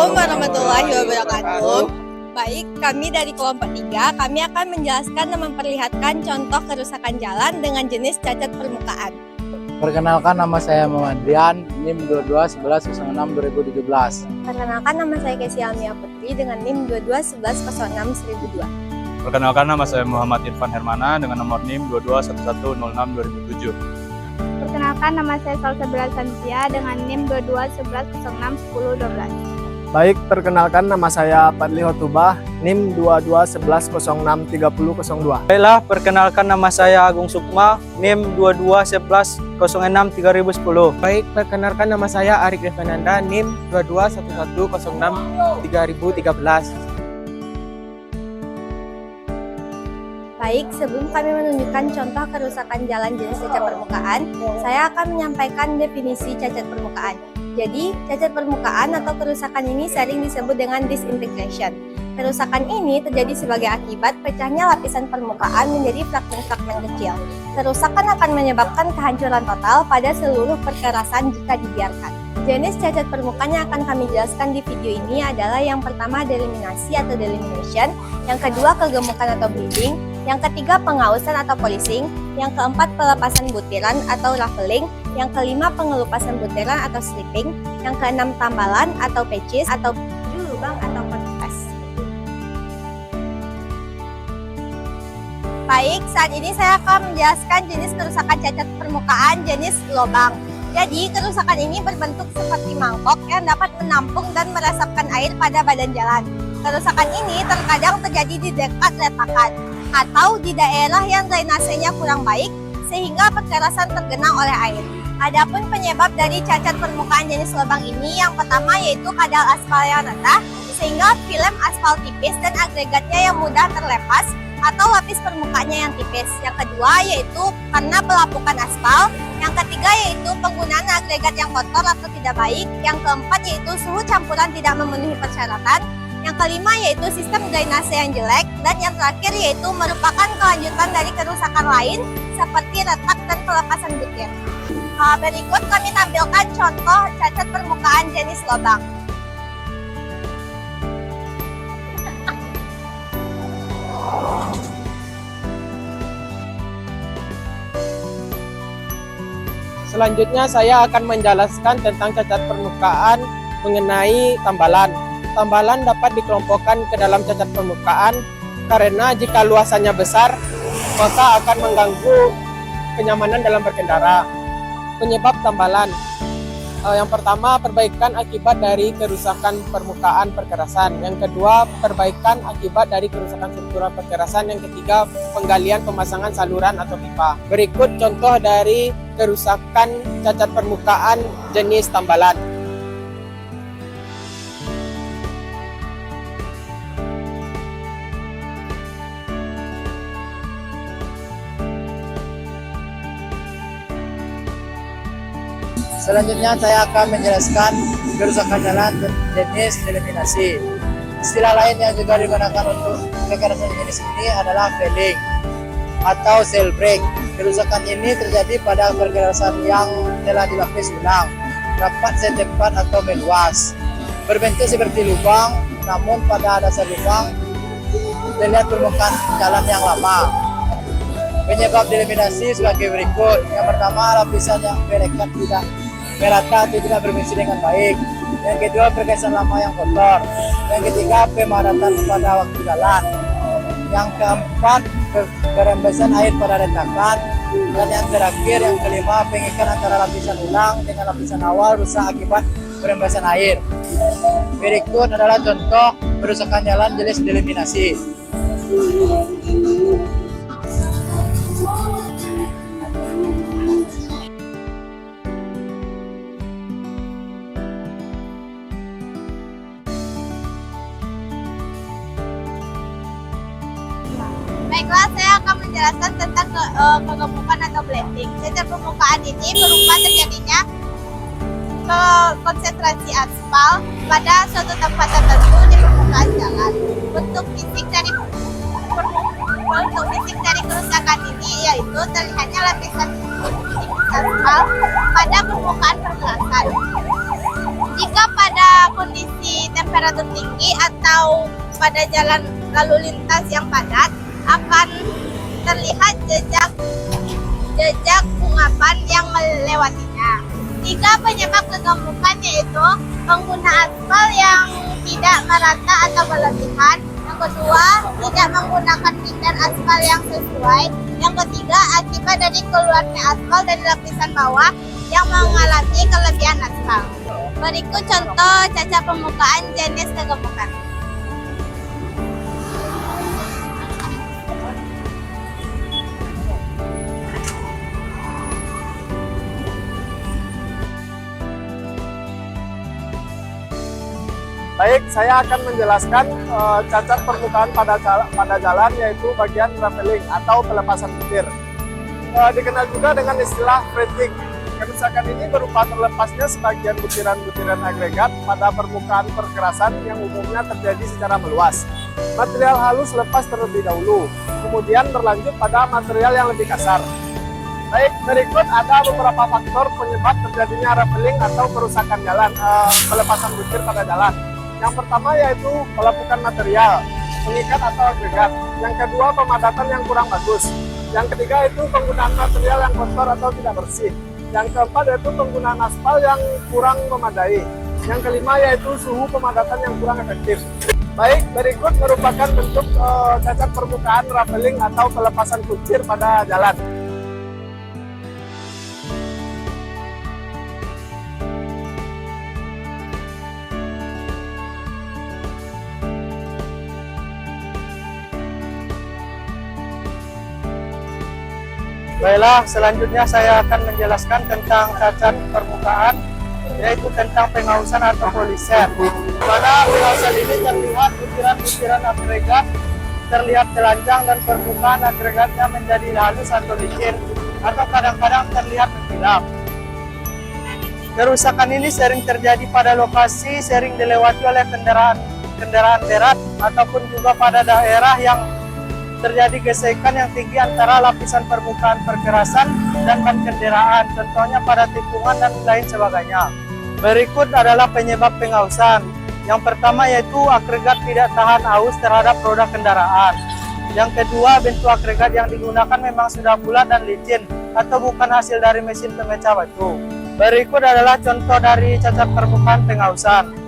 Assalamualaikum warahmatullahi wabarakatuh. Baik, kami dari kelompok 3, kami akan menjelaskan dan memperlihatkan contoh kerusakan jalan dengan jenis cacat permukaan. Perkenalkan, nama saya Muhammad Rian, NIM 221106-2017. Perkenalkan, nama saya Kesia Almia Putri dengan NIM 221106-1002. Perkenalkan, nama saya Muhammad Irfan Hermana dengan nomor NIM 221106-2007. Perkenalkan, nama saya Salsabila Santia dengan NIM 2211061012. Baik, perkenalkan, nama saya Padli Hotubah, NIM 2211063002. Baiklah, perkenalkan, nama saya Agung Sukma, NIM 2211063010. Baik, perkenalkan, nama saya Arik Devananda, NIM 2211063013. Baik, sebelum kami menunjukkan contoh kerusakan jalan jenis cacat permukaan, saya akan menyampaikan definisi cacat permukaan. Jadi, cacat permukaan atau kerusakan ini sering disebut dengan disintegration. Kerusakan ini terjadi sebagai akibat pecahnya lapisan permukaan menjadi fragmen-fragmen kecil. Kerusakan akan menyebabkan kehancuran total pada seluruh perkerasan jika dibiarkan. Jenis cacat permukaan yang akan kami jelaskan di video ini adalah yang pertama deliminasi atau delimination, yang kedua kegemukan atau bleeding, yang ketiga pengausan atau polishing, yang keempat pelepasan butiran atau raveling, yang kelima pengelupasan butiran atau stripping, yang keenam tambalan atau patches atau lubang atau perkukas. Baik, saat ini saya akan menjelaskan jenis kerusakan cacat permukaan jenis lubang. Jadi, kerusakan ini berbentuk seperti mangkok yang dapat menampung dan meresapkan air pada badan jalan. Kerusakan ini terkadang terjadi di dekat retakan atau di daerah yang drainasenya kurang baik sehingga perkerasan tergenang oleh air. Adapun penyebab dari cacat permukaan jenis lubang ini yang pertama yaitu kadar aspal yang rendah sehingga film aspal tipis dan agregatnya yang mudah terlepas atau lapis permukaannya yang tipis. Yang kedua yaitu karena pelapukan aspal. Yang ketiga yaitu penggunaan agregat yang kotor atau tidak baik. Yang keempat yaitu suhu campuran tidak memenuhi persyaratan. Yang kelima yaitu sistem drainase yang jelek. Dan yang terakhir yaitu merupakan kelanjutan dari kerusakan lain seperti retak dan pelepasan butir. Berikut kami tampilkan contoh cacat permukaan jenis lubang. Selanjutnya saya akan menjelaskan tentang cacat permukaan mengenai tambalan. Tambalan dapat dikelompokkan ke dalam cacat permukaan karena jika luasannya besar, maka akan mengganggu kenyamanan dalam berkendara. Penyebab tambalan. Yang pertama, perbaikan akibat dari kerusakan permukaan perkerasan. Yang kedua, perbaikan akibat dari kerusakan struktural perkerasan. Yang ketiga, penggalian pemasangan saluran atau pipa. Berikut contoh dari kerusakan cacat permukaan jenis tambalan. Selanjutnya saya akan menjelaskan kerusakan jalan jenis deliminasi. Istilah lain yang juga digunakan untuk kekerasan jenis ini adalah felling atau cell break. Kerusakan ini terjadi pada perkerasan yang telah dilapis ulang, rapat setempat atau meluas, berbentuk seperti lubang, namun pada dasar lubang terlihat permukaan jalan yang lama. Penyebab deliminasi sebagai berikut. Yang pertama, lapisan yang melekat tidak merata atau tidak berfungsi dengan baik. Yang kedua, perkerasan lama yang kotor. Yang ketiga, pemadatan pada waktu jalan. Yang keempat, perembesan air pada retakan. Dan yang terakhir, yang kelima, pengikat antara lapisan ulang dengan lapisan awal rusak akibat perembesan air. Berikut adalah contoh kerusakan jalan jenis deliminasi. Baiklah, saya akan menjelaskan tentang kegemukan atau blending. Cacat permukaan ini berupa terjadinya konsentrasi aspal pada suatu tempat tertentu di permukaan jalan. Bentuk fisik dari kerusakan ini yaitu terlihatnya lapisan aspal pada permukaan pergerasan. Jika pada kondisi temperatur temperatur tinggi atau pada jalan lalu lintas yang padat akan terlihat jejak bungapan yang melewatinya. 3 penyebab kegemukan yaitu pengguna aspal yang tidak merata atau berlebihan. Yang kedua, tidak menggunakan binder aspal yang sesuai. Yang ketiga, akibat dari keluarnya aspal dari lapisan bawah yang mengalami kelebihan aspal. Berikut contoh cacat permukaan jenis kegemukan. Baik, saya akan menjelaskan cacat permukaan pada jalan, yaitu bagian rapeling atau pelepasan butir. Dikenal juga dengan istilah fretting. Kerusakan ini berupa terlepasnya sebagian butiran-butiran agregat pada permukaan perkerasan yang umumnya terjadi secara meluas. Material halus lepas terlebih dahulu, kemudian berlanjut pada material yang lebih kasar. Baik, berikut ada beberapa faktor penyebab terjadinya rapeling atau kerusakan jalan, pelepasan butir pada jalan. Yang pertama yaitu pelepukan material, pengikat atau agregat. Yang kedua, pemadatan yang kurang bagus. Yang ketiga itu penggunaan material yang kotor atau tidak bersih. Yang keempat yaitu penggunaan aspal yang kurang memadai. Yang kelima yaitu suhu pemadatan yang kurang efektif. Baik, berikut merupakan bentuk cacat permukaan rapeling atau pelepasan butir pada jalan. Baiklah, selanjutnya saya akan menjelaskan tentang cacat permukaan, yaitu tentang penghausan atau poliser. Pada penghausan ini terlihat butiran-butiran agregat terlihat telanjang dan permukaan agregatnya menjadi halus atau licin, atau kadang-kadang terlihat mengkilap. Kerusakan ini sering terjadi pada lokasi sering dilewati oleh kendaraan berat ataupun juga pada daerah yang terjadi gesekan yang tinggi antara lapisan permukaan perkerasan dan ban kendaraan, contohnya pada tikungan dan lain sebagainya. Berikut adalah penyebab penghausan. Yang pertama yaitu agregat tidak tahan haus terhadap roda kendaraan. Yang kedua, bentuk agregat yang digunakan memang sudah bulat dan licin atau bukan hasil dari mesin pemecah batu. Berikut adalah contoh dari cacat permukaan penghausan.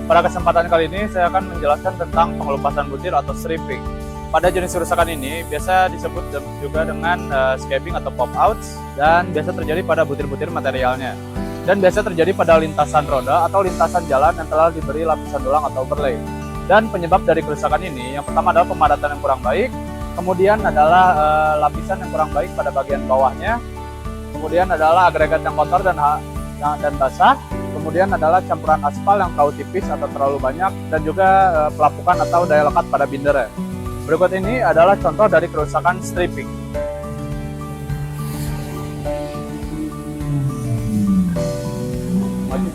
Pada kesempatan kali ini saya akan menjelaskan tentang pengelupasan butir atau stripping. Pada jenis kerusakan ini biasa disebut juga dengan scabing atau pop outs, dan biasa terjadi pada butir-butir materialnya. Dan biasa terjadi pada lintasan roda atau lintasan jalan yang telah diberi lapisan tulang atau overlay. Dan penyebab dari kerusakan ini yang pertama adalah pemadatan yang kurang baik, kemudian adalah lapisan yang kurang baik pada bagian bawahnya, kemudian adalah agregat yang kotor dan basah, kemudian adalah campuran aspal yang terlalu tipis atau terlalu banyak, dan juga pelapukan atau daya lekat pada bindernya. Berikut ini adalah contoh dari kerusakan stripping. Maju.